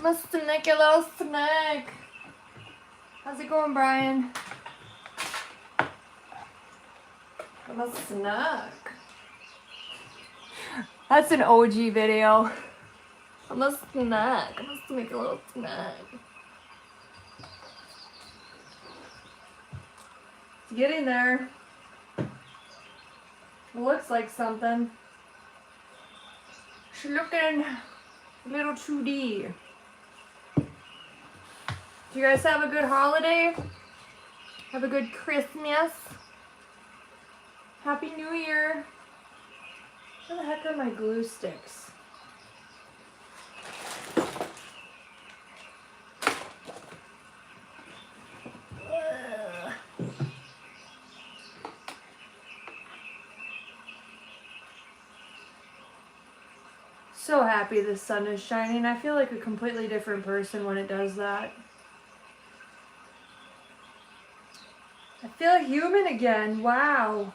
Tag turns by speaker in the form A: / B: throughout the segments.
A: I'm a sneaky little snake. How's it going, Brian? I'm a snack. That's an OG video. I'm a snack. I'm a sneaky little snack. It's getting there. It looks like something. She's looking a little 2D. Do you guys have a good holiday? Have a good Christmas? Happy New Year. Where the heck are my glue sticks? Ugh. So happy the sun is shining. I feel like a completely different person when it does that. I feel human again. Wow.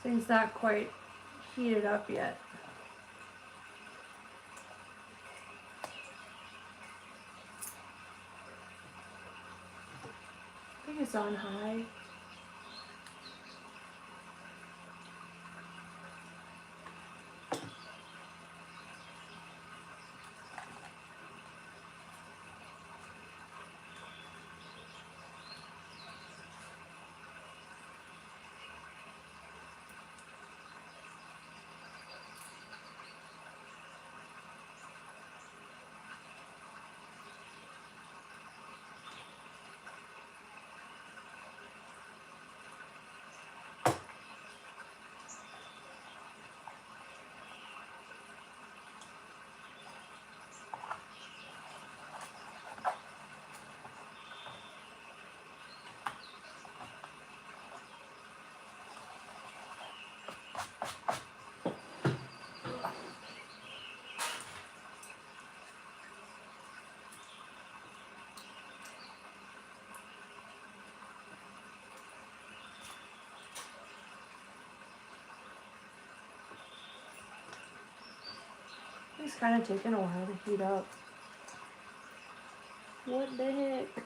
A: Thing's not quite heated up yet. I think it's on high. It's kind of taking a while to heat up. What the heck?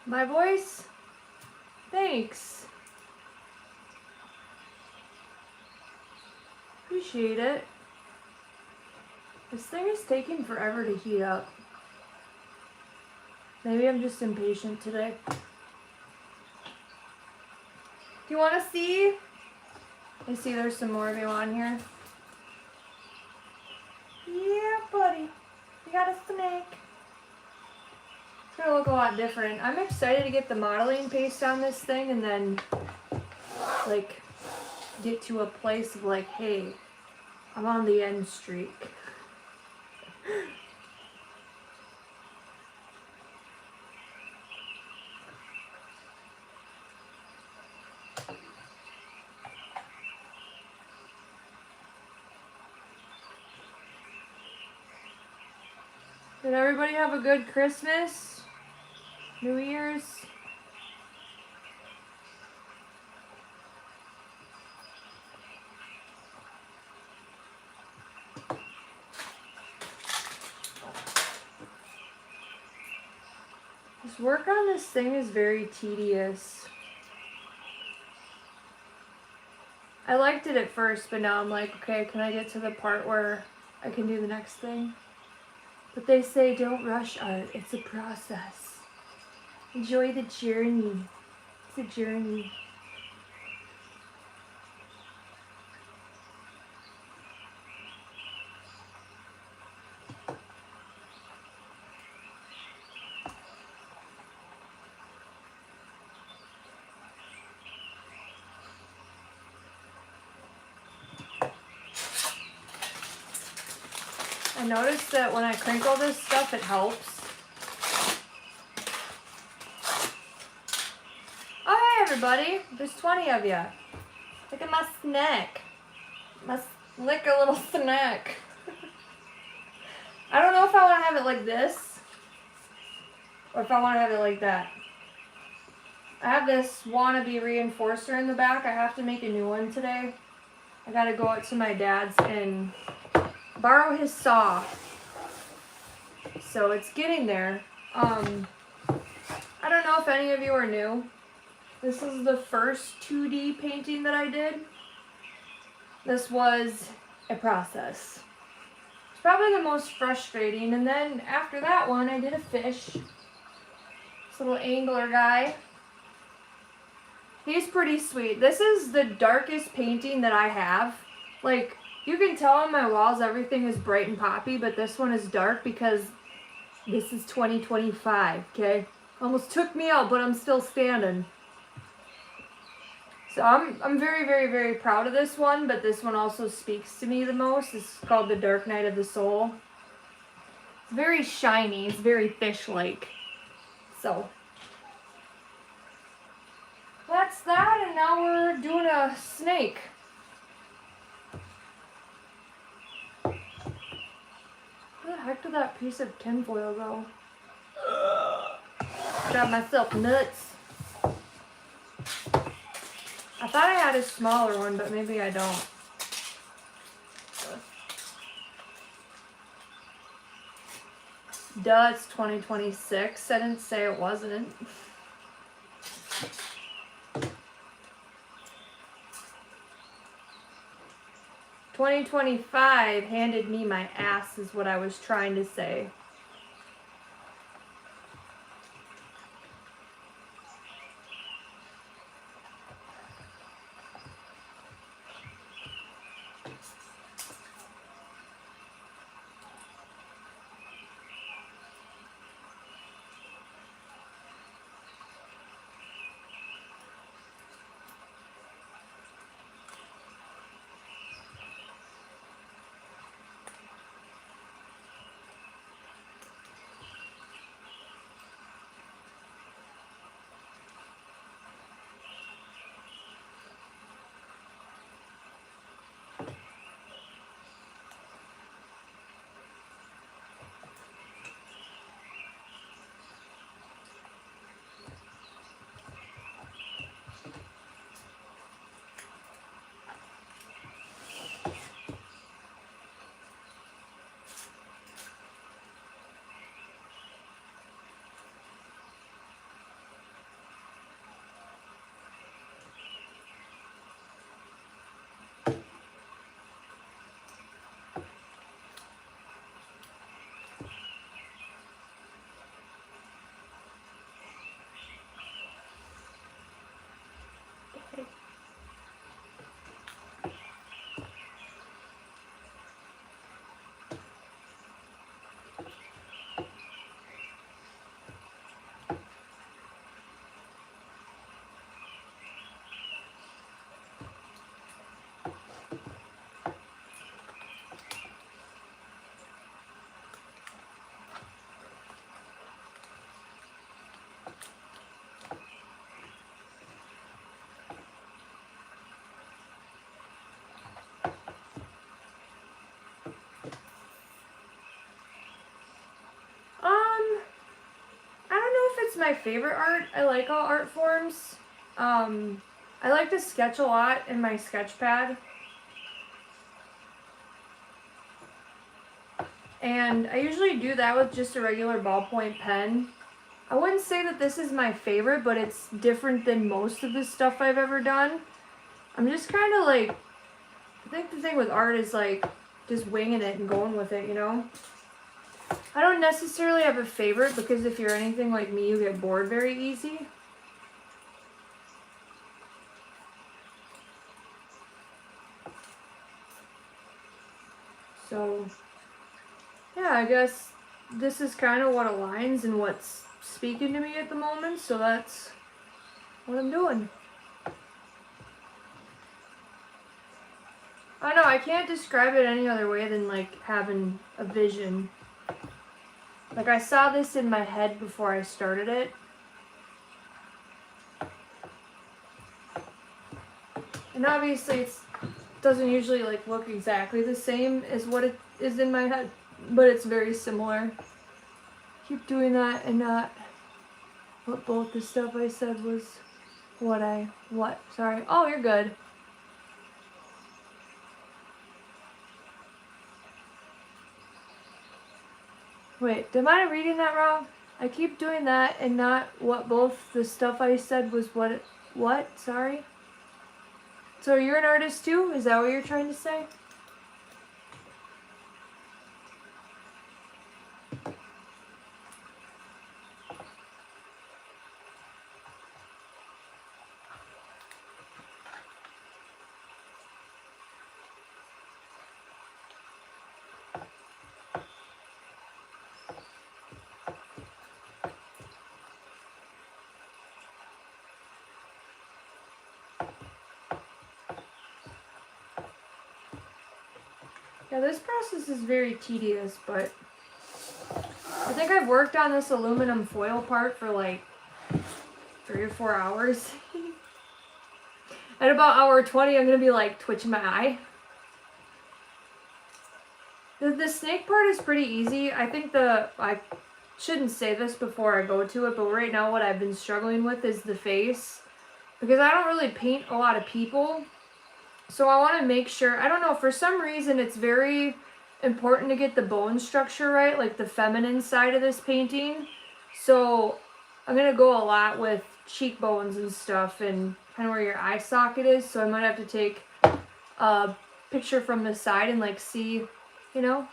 A: My voice? Thanks. Appreciate it. This thing is taking forever to heat up. Maybe I'm just impatient today. Do you want to see? I see there's some more of you on here. Yeah, buddy. You got a snake. It's gonna look a lot different. I'm excited to get the modeling paste on this thing and then like get to a place of like, hey, I'm on the end streak. Did everybody have a good Christmas? New Year's? This work on this thing is very tedious. I liked it at first, but now I'm like, okay, can I get to the part where I can do the next thing? But they say don't rush art, it's a process. Enjoy the journey. It's a journey. I noticed that when I crinkle this stuff, it helps. Oh, hey everybody. There's 20 of you. Look at my snack. Lick a little snack. I don't know if I want to have it like this or if I want to have it like that. I have this wannabe reinforcer in the back. I have to make a new one today. I gotta go out to my dad's and borrow his saw. So it's getting there. I don't know if any of you are new. This is the first 2D painting that I did. This was a process. It's probably the most frustrating. And then after that one, I did a fish. This little angler guy. He's pretty sweet. This is the darkest painting that I have. Like, you can tell on my walls everything is bright and poppy, but this one is dark because this is 2025, okay? Almost took me out, but I'm still standing. So I'm very, very, very proud of this one, but this one also speaks to me the most. It's called The Dark Night of the Soul. It's very shiny. It's very fish-like. So that's that, and now we're doing a snake. Where the heck did that piece of tinfoil go? Got myself nuts. I thought I had a smaller one, but maybe I don't. Duh, it's 2026. I didn't say it wasn't. 2025 handed me my ass is what I was trying to say. It's my favorite art. I like all art forms. I like to sketch a lot in my sketch pad. And I usually do that with just a regular ballpoint pen. I wouldn't say that this is my favorite, but it's different than most of the stuff I've ever done. I'm just kind of like think the thing with art is like just winging it and going with it, you know? I don't necessarily have a favorite because if you're anything like me, you get bored very easy. So, yeah, I guess this is kind of what aligns and what's speaking to me at the moment, so that's what I'm doing. I don't know, I can't describe it any other way than like having a vision. Like I saw this in my head before I started it. And obviously it doesn't usually like look exactly the same as what it is in my head, but it's very similar. Keep doing that and not what both the stuff I said was sorry. Oh, you're good. Wait, am I reading that wrong? I keep doing that and not what both the stuff I said was what? Sorry? So you're an artist too? Is that what you're trying to say? Yeah, this process is very tedious, but I think I've worked on this aluminum foil part for like 3 or 4 hours. At about hour 20, I'm gonna be like twitching my eye. The snake part is pretty easy. I think I shouldn't say this before I go to it, but right now what I've been struggling with is the face. Because I don't really paint a lot of people. So I want to make sure, I don't know, for some reason it's very important to get the bone structure right, like the feminine side of this painting. So I'm going to go a lot with cheekbones and stuff and kind of where your eye socket is. So I might have to take a picture from the side and like see, you know.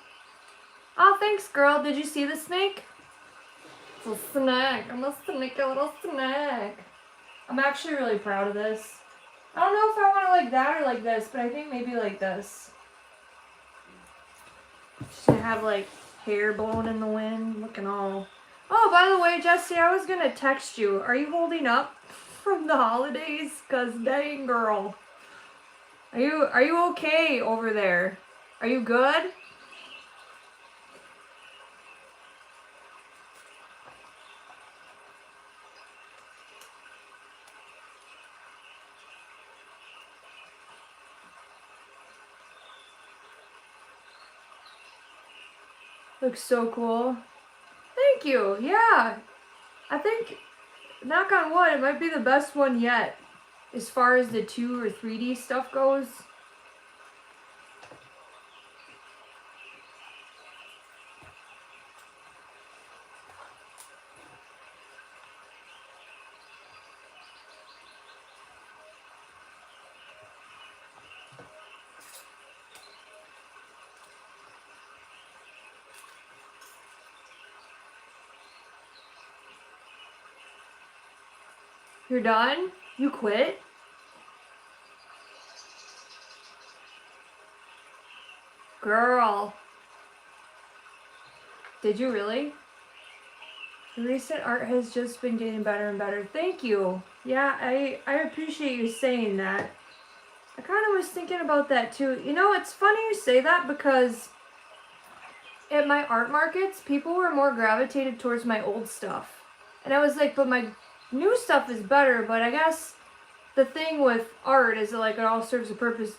A: Oh, thanks, girl. Did you see the snake? It's a snake. I'm a snake, a little snake. I'm actually really proud of this. I don't know if I want it like that or like this, but I think maybe like this. Just gonna have like hair blowing in the wind, looking all... Oh, by the way, Jesse, I was gonna text you. Are you holding up from the holidays? Cause dang, girl. Are you okay over there? Are you good? Looks so cool. Thank you. Yeah. I think, knock on wood, it might be the best one yet. As far as the 2 or 3D stuff goes. You're done? You quit? Girl. Did you really? The recent art has just been getting better and better. Thank you. Yeah, I appreciate you saying that. I kind of was thinking about that too. You know, it's funny you say that because at my art markets, people were more gravitated towards my old stuff. And I was like, but my new stuff is better, but I guess the thing with art is that like it all serves a purpose.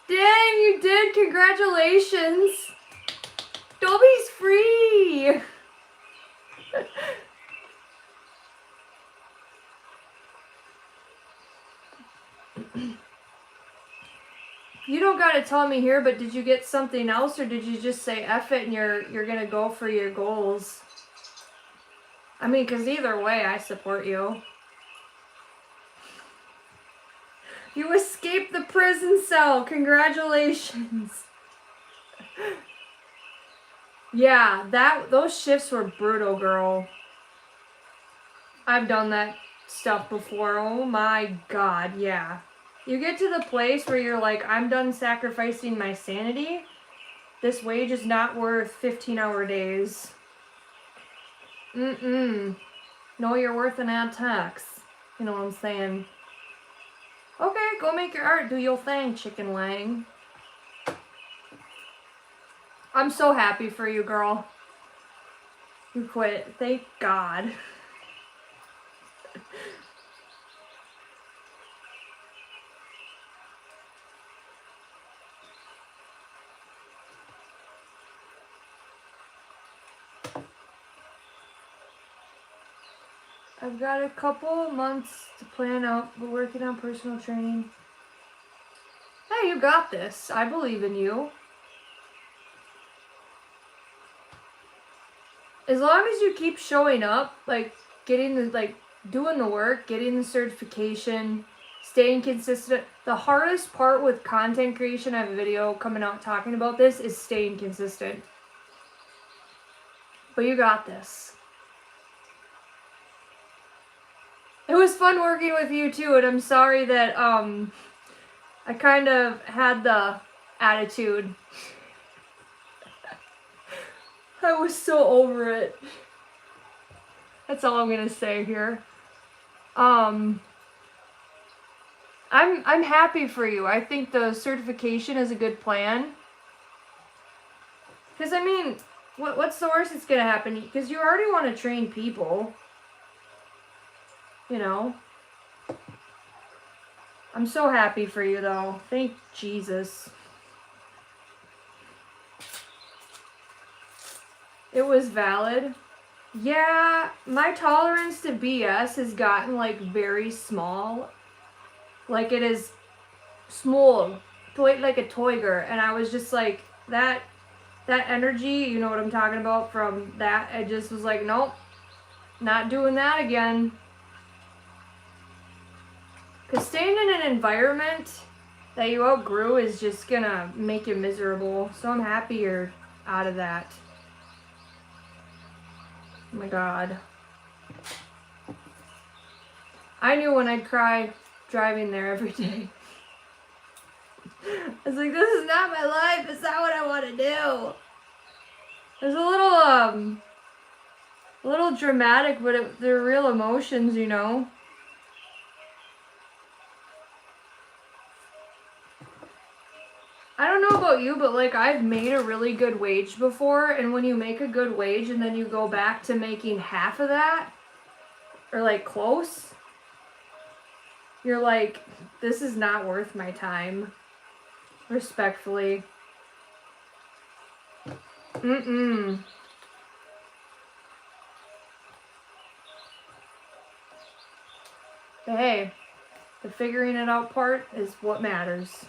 A: Dang, you did! Congratulations! Dobby's free! You don't gotta tell me here, but did you get something else or did you just say F it and you're gonna go for your goals? I mean, because either way, I support you. You escaped the prison cell. Congratulations. Yeah, those shifts were brutal, girl. I've done that stuff before. Oh my God, yeah. You get to the place where you're like, I'm done sacrificing my sanity. This wage is not worth 15-hour days. Mm-mm. Know your worth and add tax. You know what I'm saying? Okay, go make your art. Do your thing, chicken lang. I'm so happy for you, girl. You quit. Thank God. I've got a couple months to plan out. We're working on personal training. Hey, you got this. I believe in you. As long as you keep showing up, like getting the, like doing the work, getting the certification, staying consistent. The hardest part with content creation, I have a video coming out talking about this, is staying consistent. But you got this. It was fun working with you too, and I'm sorry that I kind of had the attitude. I was so over it. That's all I'm gonna say here. I'm happy for you. I think the certification is a good plan. Because I mean, what's the worst that's gonna happen? Because you already want to train people. You know. I'm so happy for you though. Thank Jesus. It was valid. Yeah, my tolerance to BS has gotten like very small. Like it is small, like a toiger. And I was just like, that energy, you know what I'm talking about from that, I just was like, nope, not doing that again. Because staying in an environment that you outgrew is just gonna make you miserable. So I'm happy you're out of that. Oh my God. I knew when I'd cry driving there every day. I was like, this is not my life. It's not what I want to do. There's a little dramatic, but they're real emotions, you know. I don't know about you, but like I've made a really good wage before, and when you make a good wage and then you go back to making half of that, or like close, you're like, this is not worth my time. Respectfully. Mm-mm. But hey, the figuring it out part is what matters.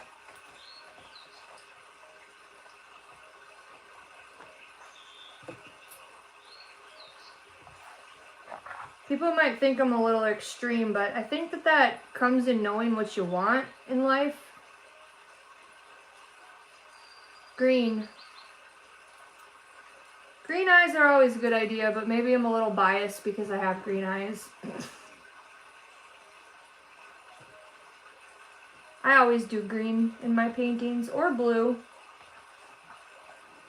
A: People might think I'm a little extreme, but I think that comes in knowing what you want in life. Green. Green eyes are always a good idea, but maybe I'm a little biased because I have green eyes. I always do green in my paintings, or blue.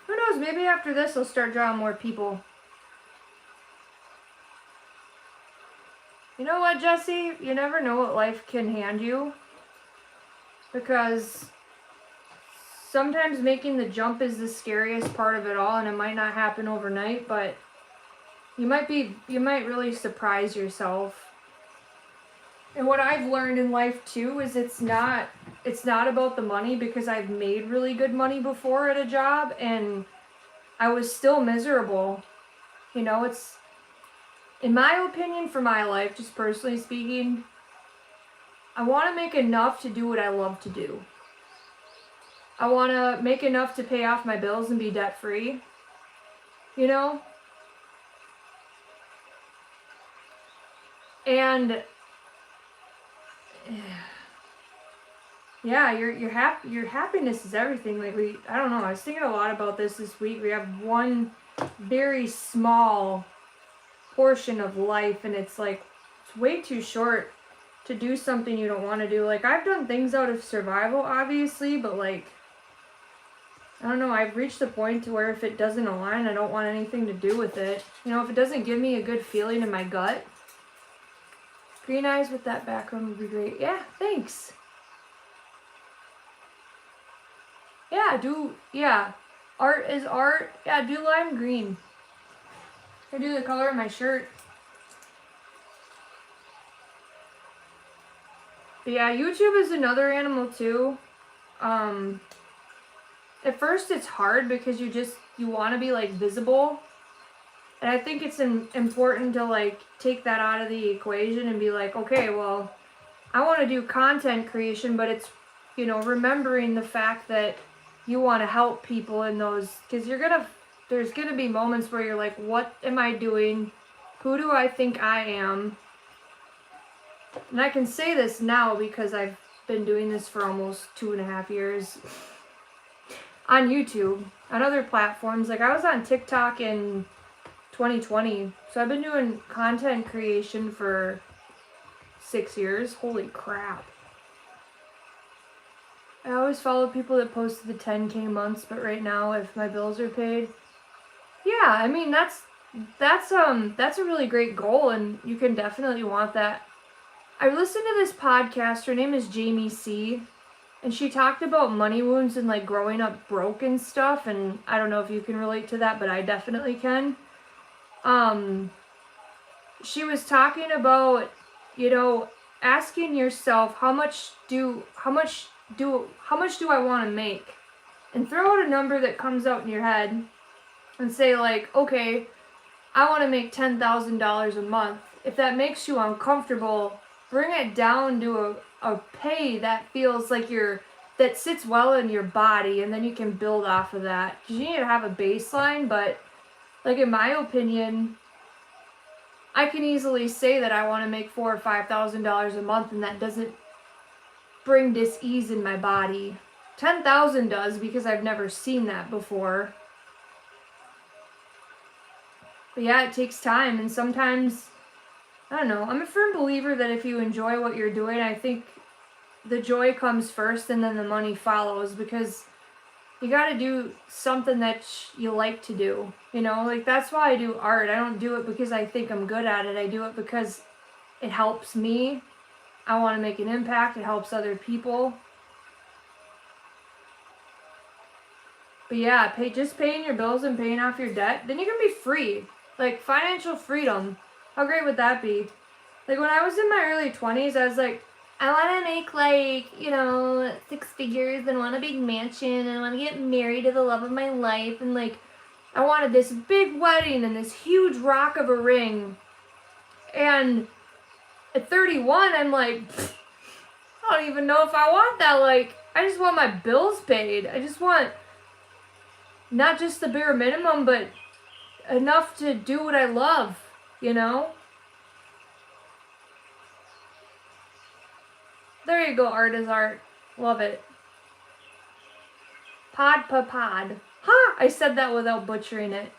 A: Who knows, maybe after this I'll start drawing more people. You know what, Jesse? You never know what life can hand you. Because sometimes making the jump is the scariest part of it all, and it might not happen overnight, but you might really surprise yourself. And what I've learned in life too is it's not about the money, because I've made really good money before at a job and I was still miserable. You know, it's, in my opinion, for my life, just personally speaking, I want to make enough to do what I love to do. I want to make enough to pay off my bills and be debt free. You know? And Yeah, your happiness is everything. Like I don't know, I was thinking a lot about this week. We have one very small portion of life, and it's like, it's way too short to do something you don't want to do. Like, I've done things out of survival, obviously, but like, I don't know, I've reached the point to where if it doesn't align, I don't want anything to do with it. You know, if it doesn't give me a good feeling in my gut. Green eyes with that background would be great. Yeah, thanks. Yeah. Art is art. Yeah, do lime green. I do the color of my shirt. But yeah, YouTube is another animal too. At first it's hard because you want to be like visible. And I think it's important to like take that out of the equation and be like, okay, well, I want to do content creation, but it's, you know, remembering the fact that you want to help people in those, because there's going to be moments where you're like, what am I doing? Who do I think I am? And I can say this now because I've been doing this for almost 2.5 years on YouTube, on other platforms. Like, I was on TikTok in 2020, so I've been doing content creation for 6 years. Holy crap. I always follow people that posted the 10K months, but right now, if my bills are paid, yeah, I mean, that's a really great goal, and you can definitely want that. I listened to this podcast, her name is Jamie C, and she talked about money wounds and like growing up broke and stuff, and I don't know if you can relate to that, but I definitely can. She was talking about, you know, asking yourself how much do I want to make? And throw out a number that comes out in your head and say like, okay, I want to make $10,000 a month. If that makes you uncomfortable, bring it down to a pay that feels like that sits well in your body, and then you can build off of that. Because you need to have a baseline, but like in my opinion, I can easily say that I want to make $4,000 or $5,000 a month, and that doesn't bring dis-ease in my body. 10,000 does, because I've never seen that before. But yeah, it takes time, and sometimes, I don't know, I'm a firm believer that if you enjoy what you're doing, I think the joy comes first and then the money follows, because you gotta do something that you like to do, you know? Like, that's why I do art. I don't do it because I think I'm good at it. I do it because it helps me. I want to make an impact. It helps other people. But yeah, just paying your bills and paying off your debt, then you can be free. Like, financial freedom. How great would that be? Like, when I was in my early 20s, I was like, I want to make, like, you know, 6 figures and want a big mansion and I want to get married to the love of my life. And, like, I wanted this big wedding and this huge rock of a ring. And at 31, I'm like, I don't even know if I want that. Like, I just want my bills paid. I just want not just the bare minimum, but enough to do what I love, you know? There you go, art is art. Love it. Pod. Ha! I said that without butchering it.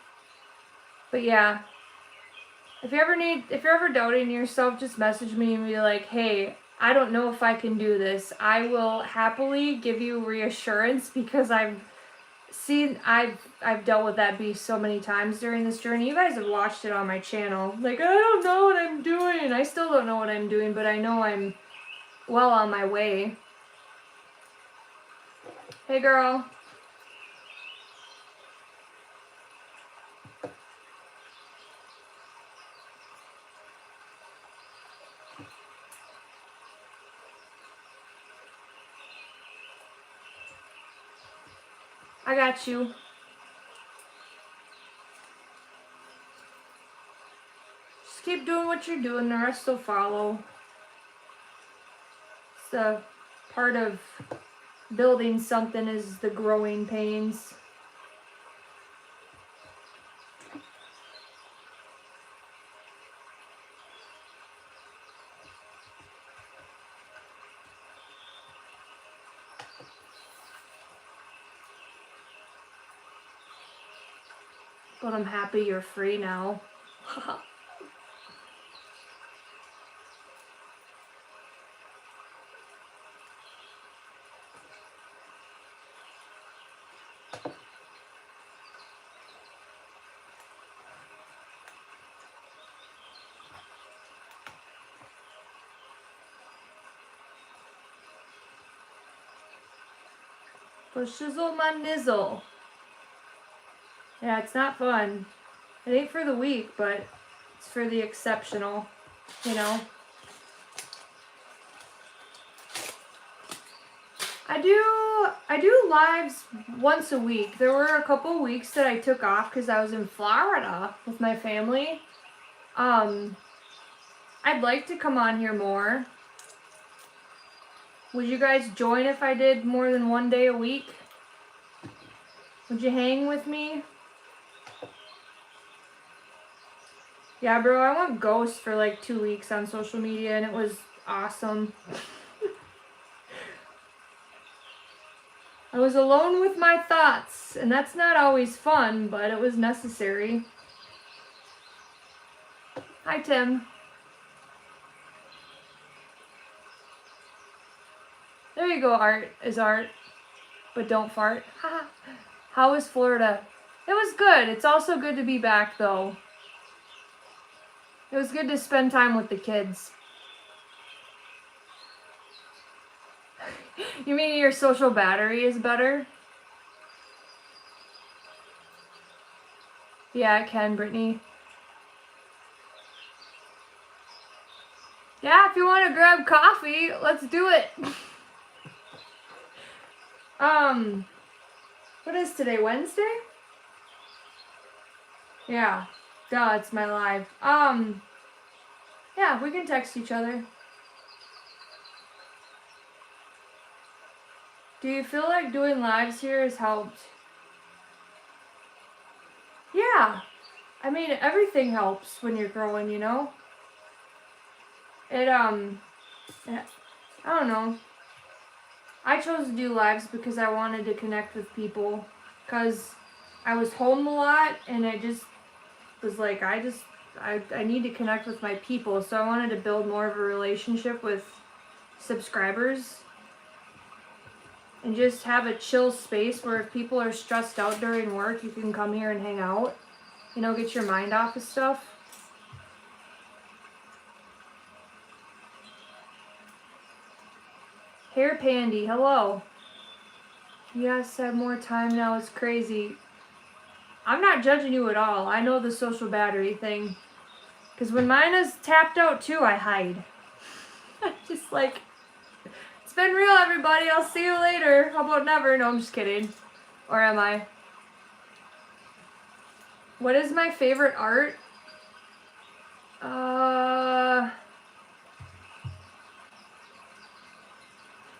A: But yeah. If you're ever doubting yourself, just message me and be like, hey, I don't know if I can do this. I will happily give you reassurance, because I've dealt with that beast so many times during this journey. You guys have watched it on my channel. Like, I don't know what I'm doing. I still don't know what I'm doing, but I know I'm well on my way. Hey, girl. I got you. Just keep doing what you're doing. The rest will follow. It's a part of building something, is the growing pains. But I'm happy you're free now. For shizzle my nizzle. Yeah, it's not fun. It ain't for the weak, but it's for the exceptional, you know. I do lives once a week. There were a couple weeks that I took off because I was in Florida with my family. I'd like to come on here more. Would you guys join if I did more than one day a week? Would you hang with me? Yeah, bro, I went ghost for like 2 weeks on social media and it was awesome. I was alone with my thoughts, and that's not always fun, but it was necessary. Hi, Tim. There you go, art is art, but don't fart. How was Florida? It was good. It's also good to be back, though. It was good to spend time with the kids. You mean your social battery is better? Yeah, it can, Brittany. Yeah, if you want to grab coffee, let's do it. What is today, Wednesday? Yeah, duh, it's my live. Yeah, we can text each other. Do you feel like doing lives here has helped? Yeah. I mean, everything helps when you're growing, you know? I don't know. I chose to do lives because I wanted to connect with people. Because I was home a lot and I just was like, I need to connect with my people. So I wanted to build more of a relationship with subscribers. And just have a chill space where if people are stressed out during work, you can come here and hang out. You know, get your mind off of stuff. Hair Pandy, hello. Yes, I have more time now. It's crazy. I'm not judging you at all. I know the social battery thing. Because when mine is tapped out too, I hide. Just like, it's been real, everybody. I'll see you later. How about never? No, I'm just kidding. Or am I? What is my favorite art?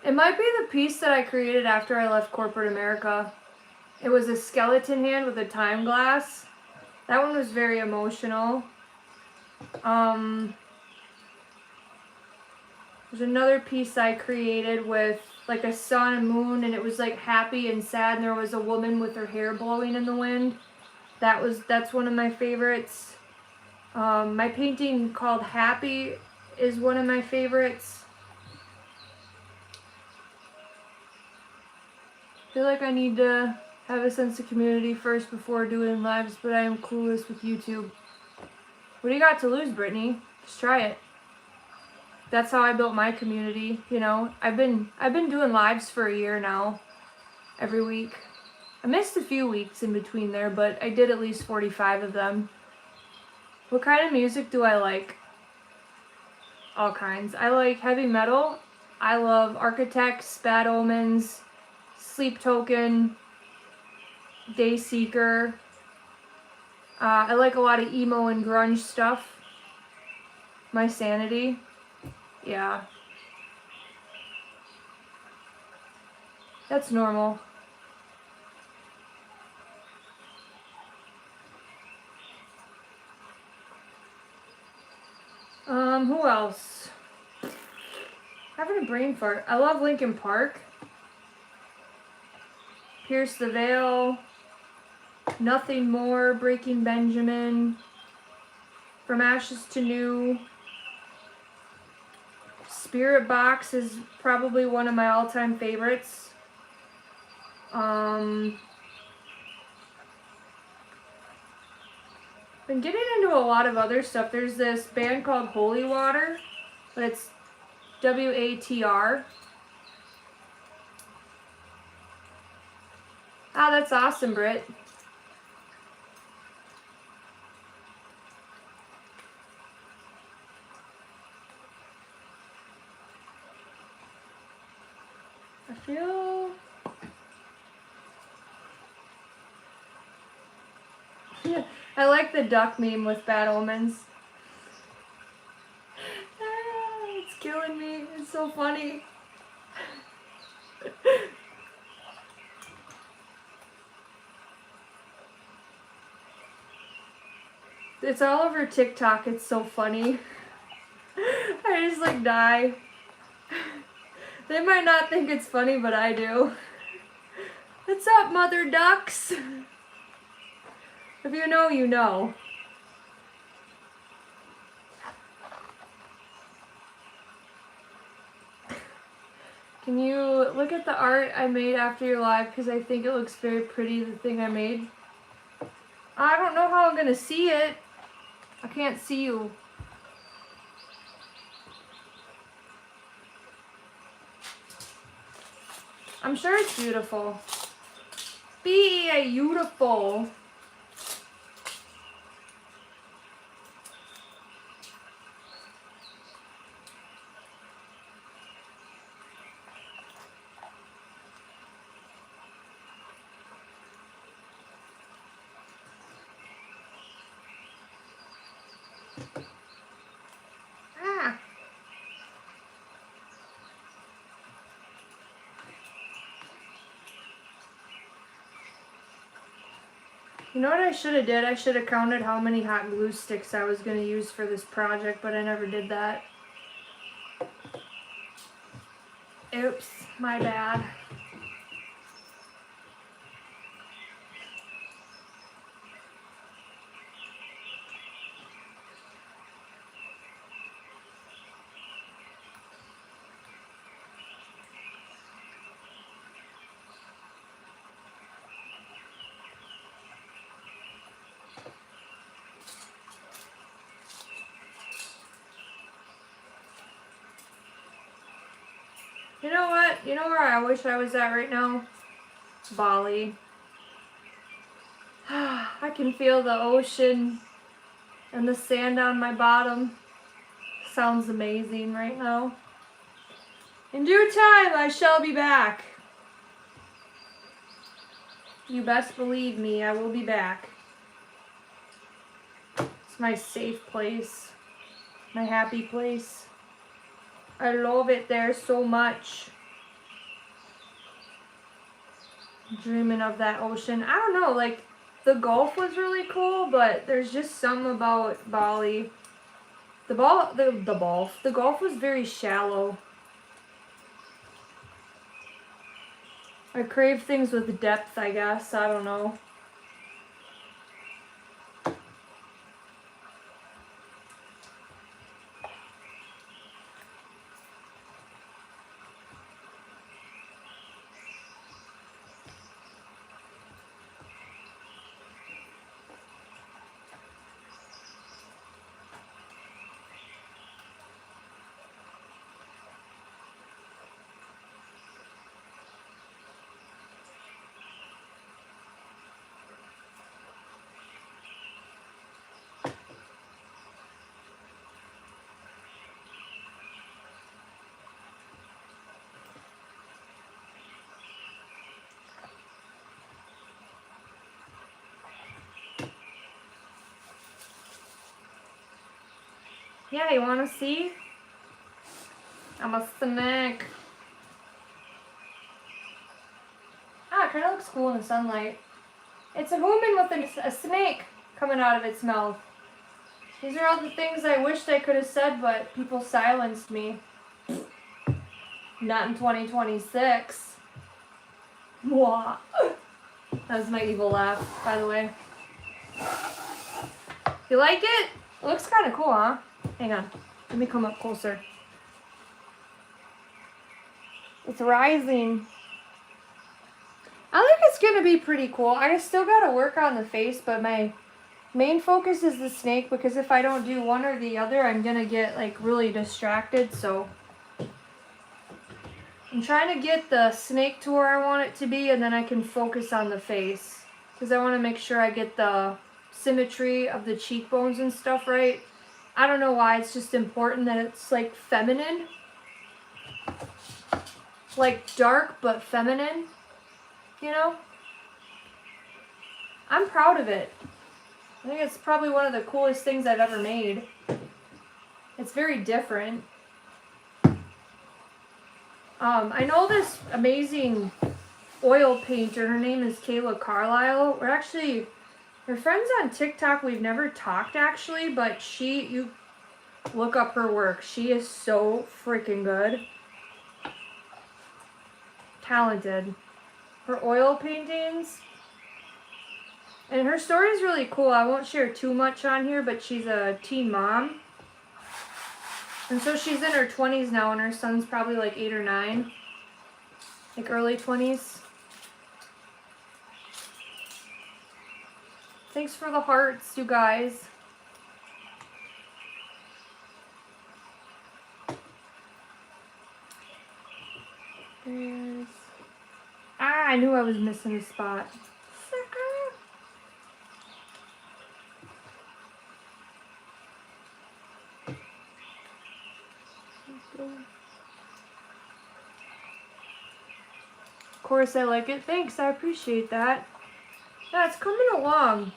A: It might be the piece that I created after I left corporate America. It was a skeleton hand with a time glass. That one was very emotional. There's another piece I created with like a sun and moon, and it was like happy and sad, and there was a woman with her hair blowing in the wind. That's one of my favorites. My painting called Happy is one of my favorites. I feel like I need to have a sense of community first before doing lives, but I am clueless with YouTube. What do you got to lose, Brittany? Just try it. That's how I built my community, you know. I've been doing lives for a year now, every week. I missed a few weeks in between there, but I did at least 45 of them. What kind of music do I like? All kinds. I like heavy metal. I love Architects, Bad Omens, Sleep Token, Dayseeker. I like a lot of emo and grunge stuff. My Sanity. Yeah. That's normal. Who else? Having a brain fart. I love Linkin Park. Pierce the Veil. Nothing More, Breaking Benjamin, From Ashes to New. Spirit Box is probably one of my all-time favorites. Been getting into a lot of other stuff. There's this band called Holy Water, but it's WATR. Ah, that's awesome, Britt. I feel... I like the duck meme with Bad Omens. It's killing me. It's so funny. It's all over TikTok. It's so funny. I just like die. They might not think it's funny, but I do. What's up, mother ducks? If you know, you know. Can you look at the art I made after your live? Because I think it looks very pretty, the thing I made. I don't know how I'm going to see it. I can't see you. I'm sure it's beautiful. Beautiful. Ah. You know what I should have did? I should have counted how many hot glue sticks I was going to use for this project, but I never did that. Oops, my bad. You know what? You know where I wish I was at right now? Bali. I can feel the ocean and the sand on my bottom. Sounds amazing right now. In due time, I shall be back. You best believe me, I will be back. It's my safe place. My happy place. I love it there so much. Dreaming of that ocean. I don't know, like, the Gulf was really cool, but there's just something about Bali. The Gulf was very shallow. I crave things with depth, I guess. I don't know. Yeah, you want to see? I'm a snack. Ah, it kind of looks cool in the sunlight. It's a human with a snake coming out of its mouth. These are all the things I wished I could have said, but people silenced me. Not in 2026. Mwah. That was my evil laugh, by the way. You like it? It looks kind of cool, huh? Hang on. Let me come up closer. It's rising. I think it's going to be pretty cool. I still got to work on the face, but my main focus is the snake because if I don't do one or the other, I'm going to get like really distracted. So I'm trying to get the snake to where I want it to be, and then I can focus on the face because I want to make sure I get the symmetry of the cheekbones and stuff right. I don't know why, it's just important that it's like feminine. Like dark but feminine, you know? I'm proud of it. I think it's probably one of the coolest things I've ever made. It's very different. I know this amazing oil painter. Her name is Kayla Carlisle. We're friends on TikTok. We've never talked actually, but you look up her work. She is so freaking good. Talented. Her oil paintings. And her story is really cool. I won't share too much on here, but she's a teen mom. And so she's in her 20s now, and her son's probably like 8 or 9. Like early 20s. Thanks for the hearts, you guys. I knew I was missing a spot. Of course I like it. Thanks, I appreciate that. Yeah, it's coming along.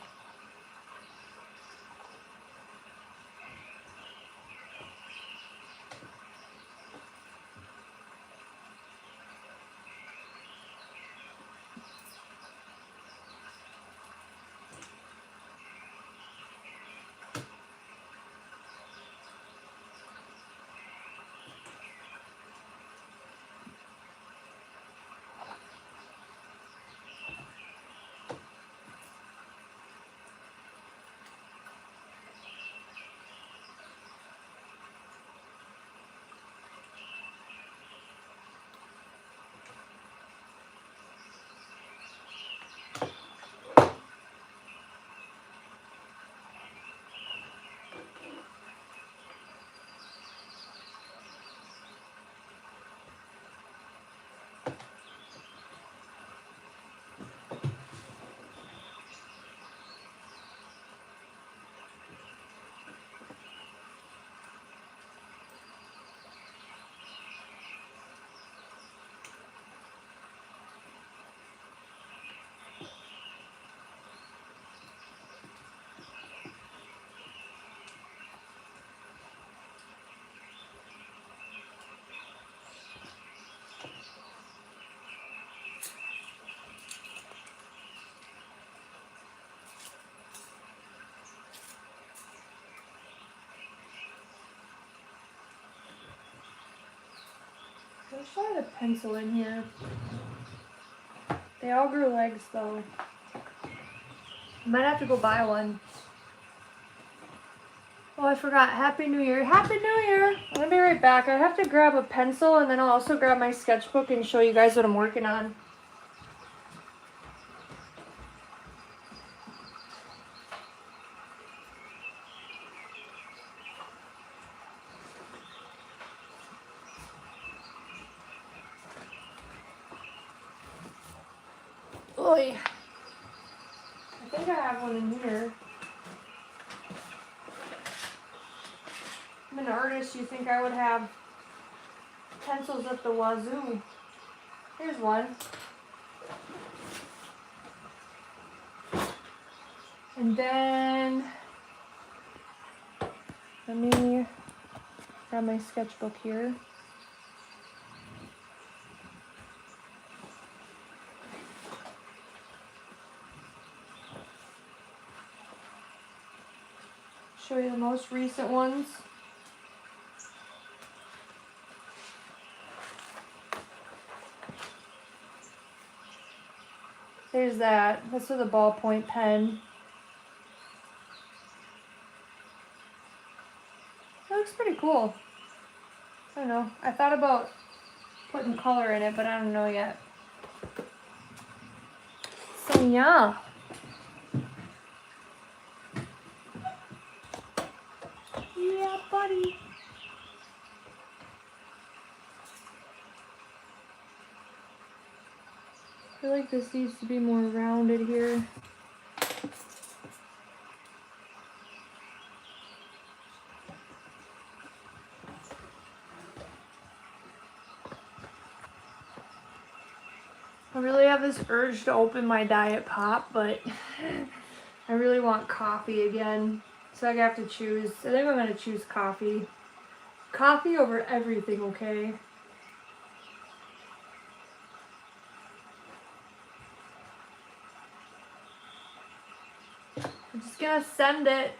A: I wish I had a pencil in here. They all grew legs though. Might have to go buy one. Oh, I forgot. Happy New Year. Happy New Year! I'm gonna be right back. I have to grab a pencil and then I'll also grab my sketchbook and show you guys what I'm working on. Oy. I think I have one in here. I'm an artist. You think I would have pencils at the wazoo. Here's one. And then let me grab my sketchbook here. Show you the most recent ones. There's that. That's with a ballpoint pen. That looks pretty cool. I don't know. I thought about putting color in it, but I don't know yet. So yeah. Yeah, buddy. I feel like this needs to be more rounded here. I really have this urge to open my Diet Pop, but I really want coffee again. So I have to choose. I think I'm going to choose coffee. Coffee over everything, okay? I'm just going to send it.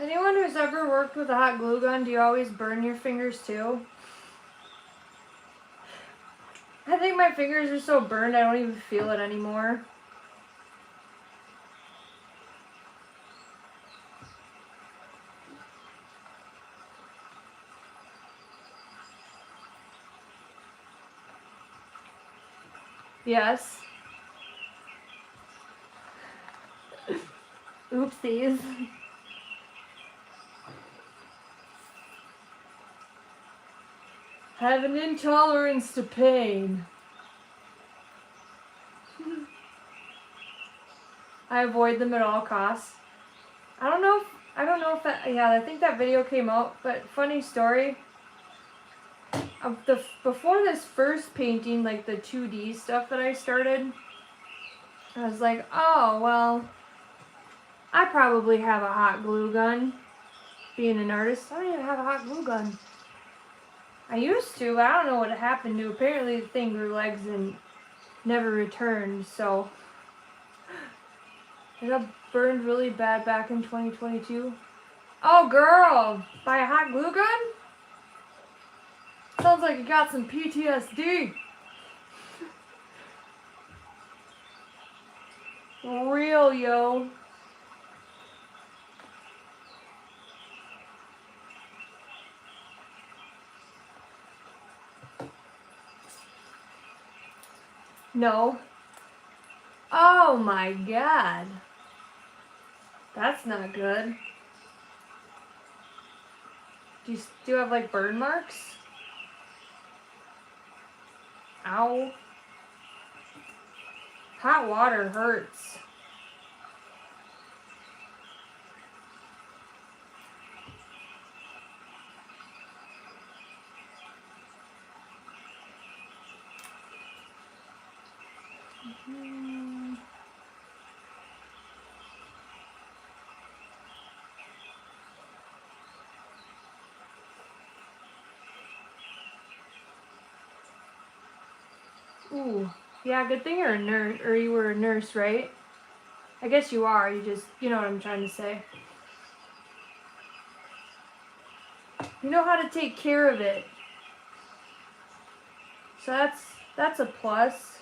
A: Anyone who's ever worked with a hot glue gun, do you always burn your fingers too? I think my fingers are so burned I don't even feel it anymore. Yes. Oopsies. Have an intolerance to pain. I avoid them at all costs. I don't know if that, yeah, I think that video came out, but funny story. Before this first painting, like the 2D stuff that I started, I was like, oh, well, I probably have a hot glue gun. Being an artist, I don't even have a hot glue gun. I used to, but I don't know what happened to. Apparently the thing grew legs and never returned, so I got burned really bad back in 2022. Oh girl, by a hot glue gun? Sounds like you got some PTSD. Real, yo. No. Oh my god. That's not good. Do you have like burn marks? Ow. Hot water hurts. Ooh. Yeah, good thing you're a nurse, or you were a nurse, right? I guess you are, you know what I'm trying to say. You know how to take care of it. So that's a plus.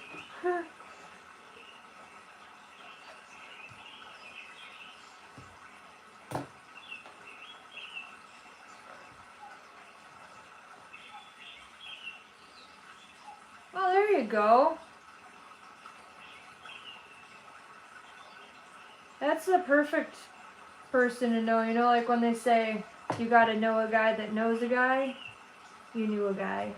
A: Oh, there you go. That's a perfect person to know. You know, like when they say you gotta know a guy that knows a guy. You knew a guy.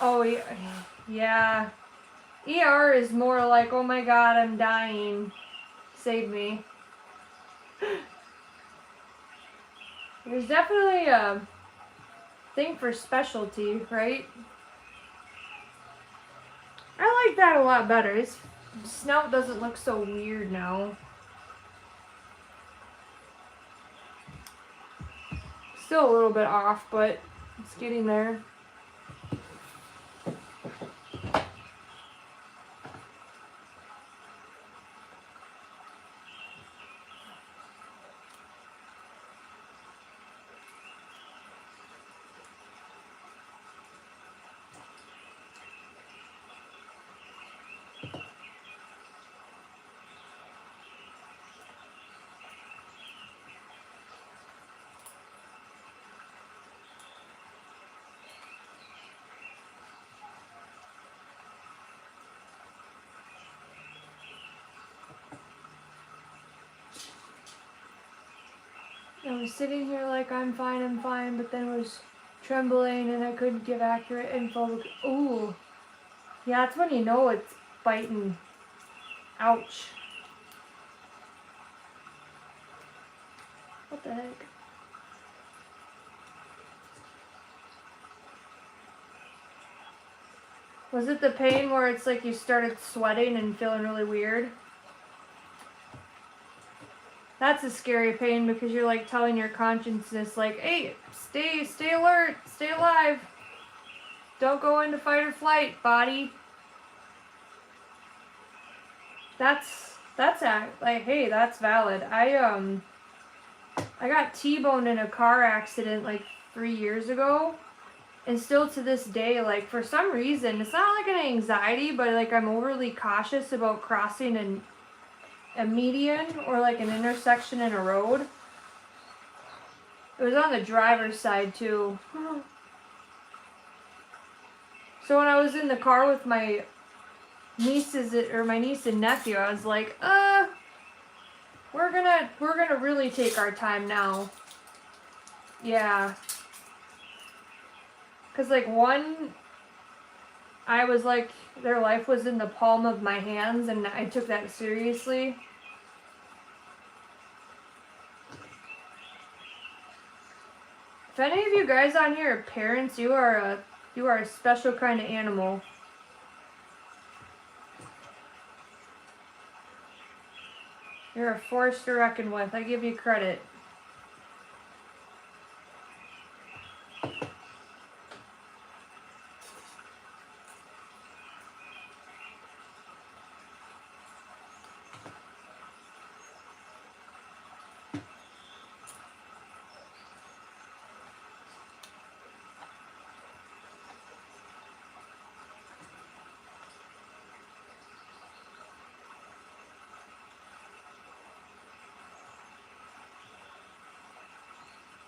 A: Oh, yeah. ER is more like, oh my god, I'm dying. Save me. There's definitely a thing for specialty, right? I like that a lot better. His snout doesn't look so weird now. Still a little bit off, but it's getting there. I was sitting here like I'm fine, but then was trembling and I couldn't give accurate info. Ooh. Yeah, that's when you know it's biting. Ouch. What the heck? Was it the pain where it's like you started sweating and feeling really weird? That's a scary pain because you're like telling your consciousness like, hey, stay alert, stay alive. Don't go into fight or flight, body. That's like, hey, that's valid. I got T-boned in a car accident like 3 years ago. And still to this day, like for some reason, it's not like an anxiety, but like I'm overly cautious about crossing a median or like an intersection in a road. It was on the driver's side too. So when I was in the car with my niece and nephew, I was like, we're gonna really take our time now. Yeah. Cause like I was like, their life was in the palm of my hands and I took that seriously. If any of you guys on here are parents, you are a special kind of animal. You're a force to reckon with. I give you credit.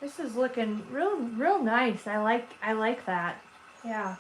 A: This is looking real nice. I like that. Yeah.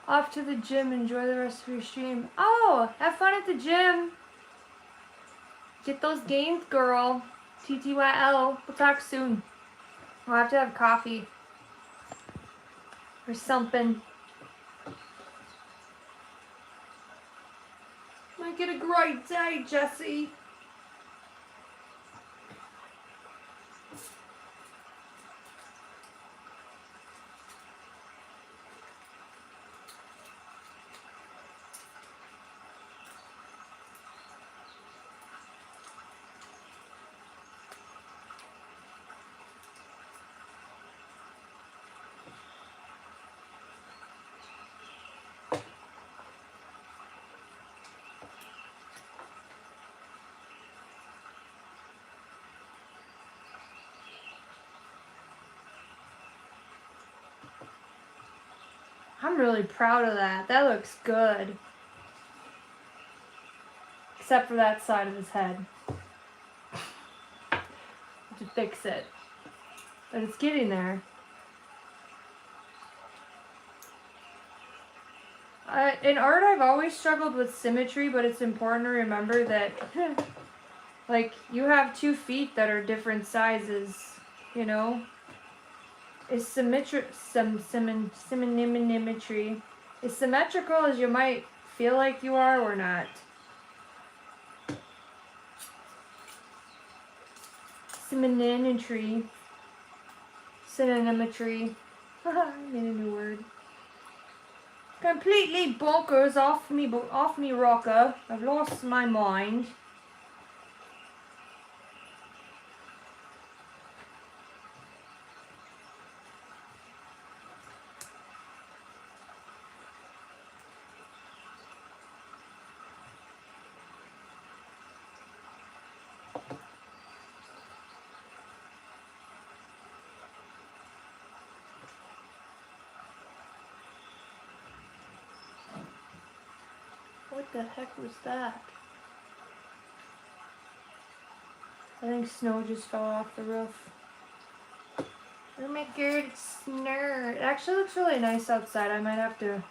A: Off to the gym. Enjoy the rest of your stream. Oh, have fun at the gym. Get those gains, girl. TTYL. We'll talk soon. We'll have to have coffee. Or something. Might get a great day, Jessie. I'm really proud of that. That looks good. Except for that side of his head. To fix it. But it's getting there. In art, I've always struggled with symmetry, but it's important to remember that, like, you have 2 feet that are different sizes, you know? Is symmetry as symmetrical as you might feel like you are or not? Synonymetry. Synonymetry. Haha, I made a new word. Completely bonkers off me rocker. I've lost my mind. What the heck was that? I think snow just fell off the roof. Oh my god, it's snow. It actually looks really nice outside. I might have to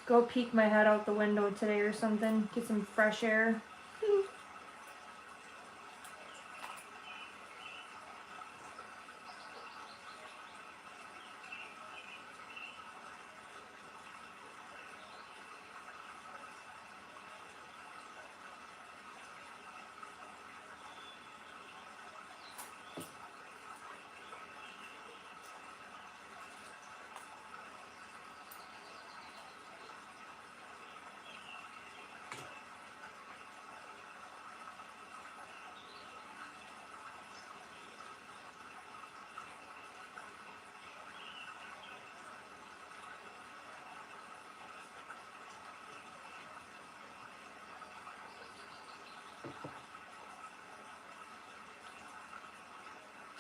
A: go peek my head out the window today or something. Get some fresh air.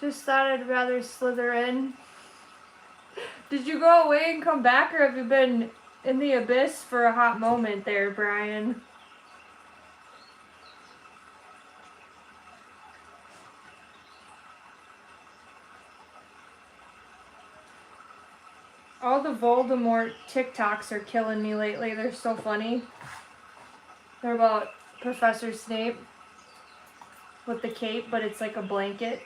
A: Just thought I'd rather slither in. Did you go away and come back, or have you been in the abyss for a hot moment there, Brian? All the Voldemort TikToks are killing me lately. They're so funny. They're about Professor Snape with the cape, but it's like a blanket.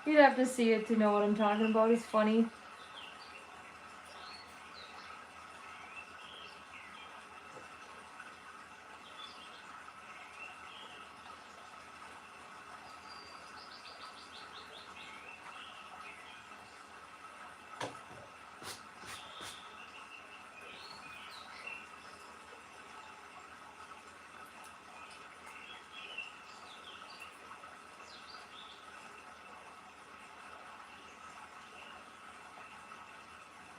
A: You'd have to see it to know what I'm talking about. It's funny.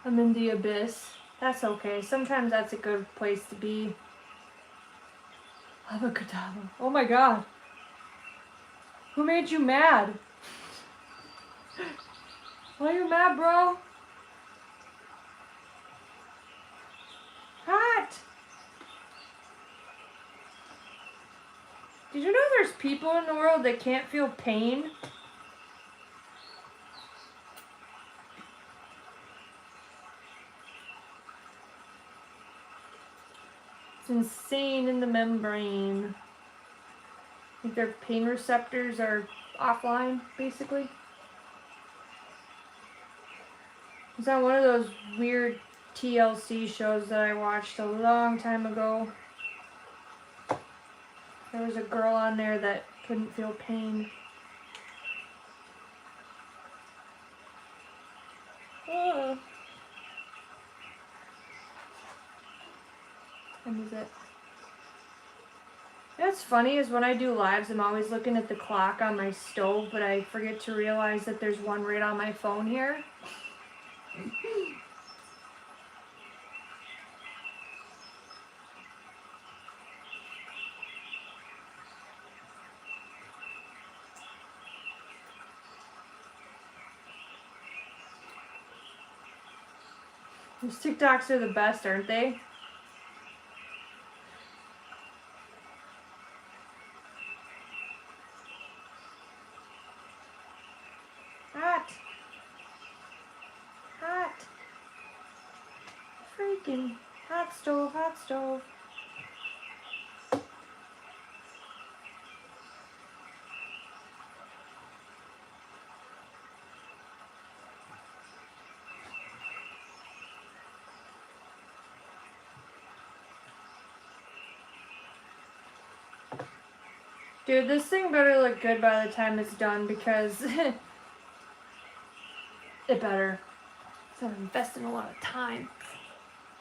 A: I'm in the abyss. That's okay. Sometimes that's a good place to be. Avocado. Oh my god. Who made you mad? Why are you mad, bro? Hot. Did you know there's people in the world that can't feel pain? It's insane in the membrane. I think their pain receptors are offline, basically. It's on one of those weird TLC shows that I watched a long time ago. There was a girl on there that couldn't feel pain. Oh. And is it? What's funny is when I do lives, I'm always looking at the clock on my stove, but I forget to realize that there's one right on my phone here. These TikToks are the best, aren't they? Hot. Hot. Freaking hot stove, hot stove. Dude, this thing better look good by the time it's done because it better. So I'm investing a lot of time.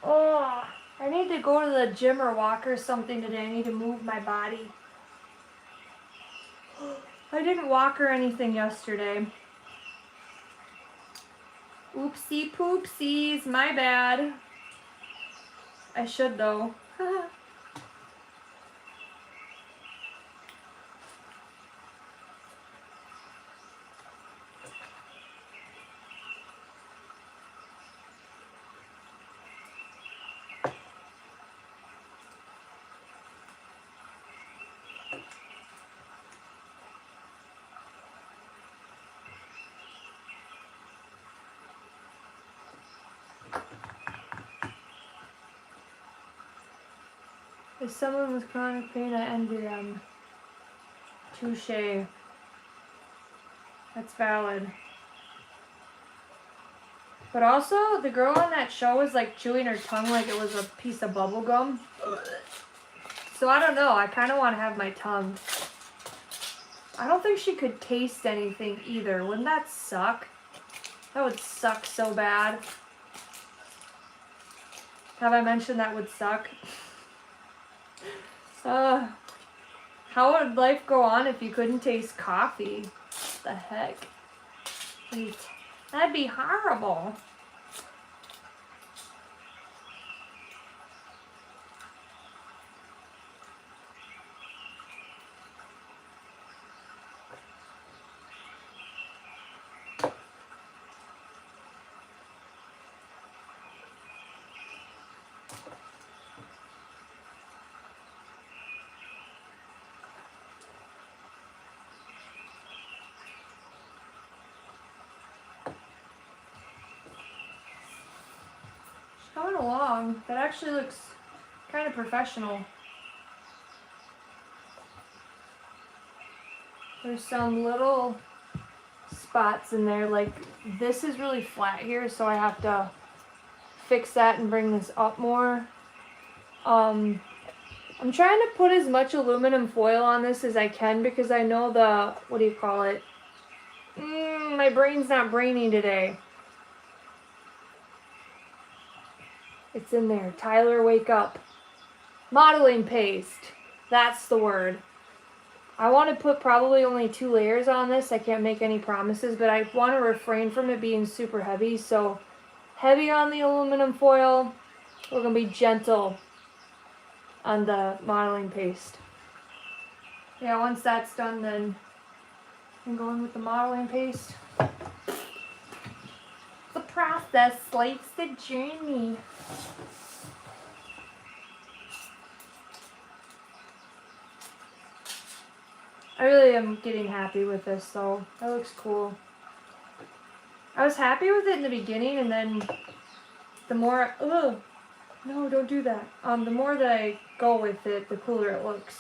A: Oh, I need to go to the gym or walk or something today. I need to move my body. I didn't walk or anything yesterday. Oopsie poopsies, my bad. I should though. If someone with chronic pain, I envy them. Touche. That's valid. But also, the girl on that show was like chewing her tongue like it was a piece of bubble gum. So I don't know. I kind of want to have my tongue. I don't think she could taste anything either. Wouldn't that suck? That would suck so bad. Have I mentioned that would suck? How would life go on if you couldn't taste coffee? What the heck? Wait, that'd be horrible. Going along. That actually looks kind of professional. There's some little spots in there. Like, this is really flat here, so I have to fix that and bring this up more. I'm trying to put as much aluminum foil on this as I can because I know the, what do you call it? My brain's not braining today. It's in there. Tyler, wake up. Modeling paste. That's the word. I want to put probably only 2 layers on this. I can't make any promises, but I want to refrain from it being super heavy. So heavy on the aluminum foil. We're going to be gentle on the modeling paste. Yeah, once that's done, then I'm going with the modeling paste. The process, life's the journey. I really am getting happy with this though. That looks cool. I was happy with it in the beginning, and then the more, no, don't do that. The more that I go with it, the cooler it looks.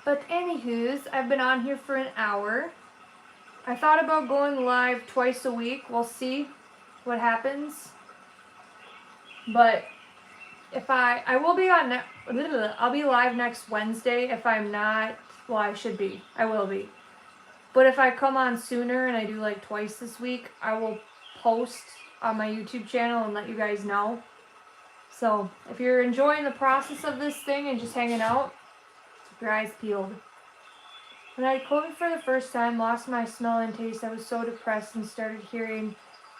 A: But anywho's, I've been on here for an hour. I thought about going live twice a week. We'll see what happens. But if I will be on, I'll be live next Wednesday. If I'm not, well, I should be. I will be. But if I come on sooner and I do like twice this week, I will post on my YouTube channel and let you guys know. So if you're enjoying the process of this thing and just hanging out, keep your eyes peeled. When I had COVID for the first time, lost my smell and taste, I was so depressed and started hearing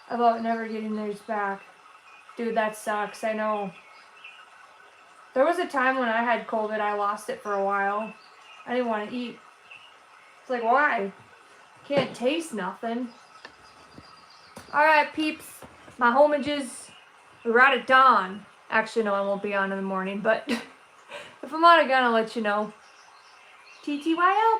A: about never getting theirs back. Dude, that sucks. I know. There was a time when I had COVID, I lost it for a while. I didn't want to eat It's like, why? Can't taste nothing. Alright, peeps. My homages. We're out at dawn. Actually, no, I won't be on in the morning, but if I'm on again, I'll let you know. TTYL.